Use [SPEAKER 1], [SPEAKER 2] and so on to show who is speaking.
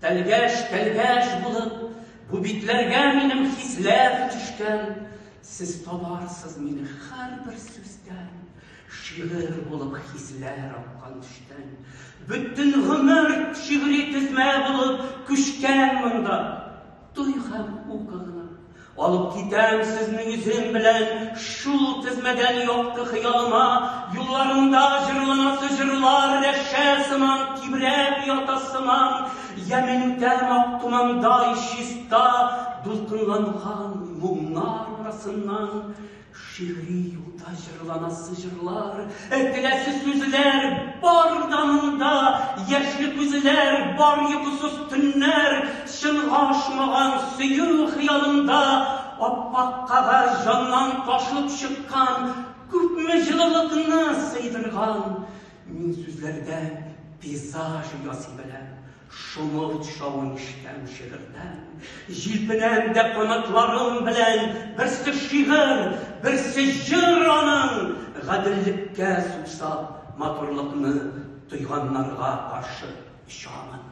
[SPEAKER 1] Тәлгәш булып, бу битләргә минем хисләр төшкән. Сез табарсыз мине һәрбер сүздән, шигырь булып хисләр аккан төштән. Бөтен гомер шигъри тезмә булып күчкән монда. Туй һәм укыгына алып китәм сезнең үзем белән, шул тезмәдән якты хыялыма. Юлларында җырланасы җырлар, рәшә сыман тибрәп ята сыман. Ямен үтәм ак тумандай чиста, дулкынланган моңнар арасыннан. Шигъри юлда җырланасы җырлар, теләсе сүзләр бар да монда. Яшьле күзләр, бар йокысыз төннәр, чынга ашмаган сөю хыялында. Аппак кагаз жаннан ташып чыккан, күпме җылылыкны сыйдырган. Мин сүзләрдән пейзаж ясый беләм, шомылт шавын ишетәм шигырьдән. Җилпенәм дә канатларым белән, берсе шигырь, берсе җыр аның. Гаделлеккә сусап, матурлыкны тойганнарга каршы очамын.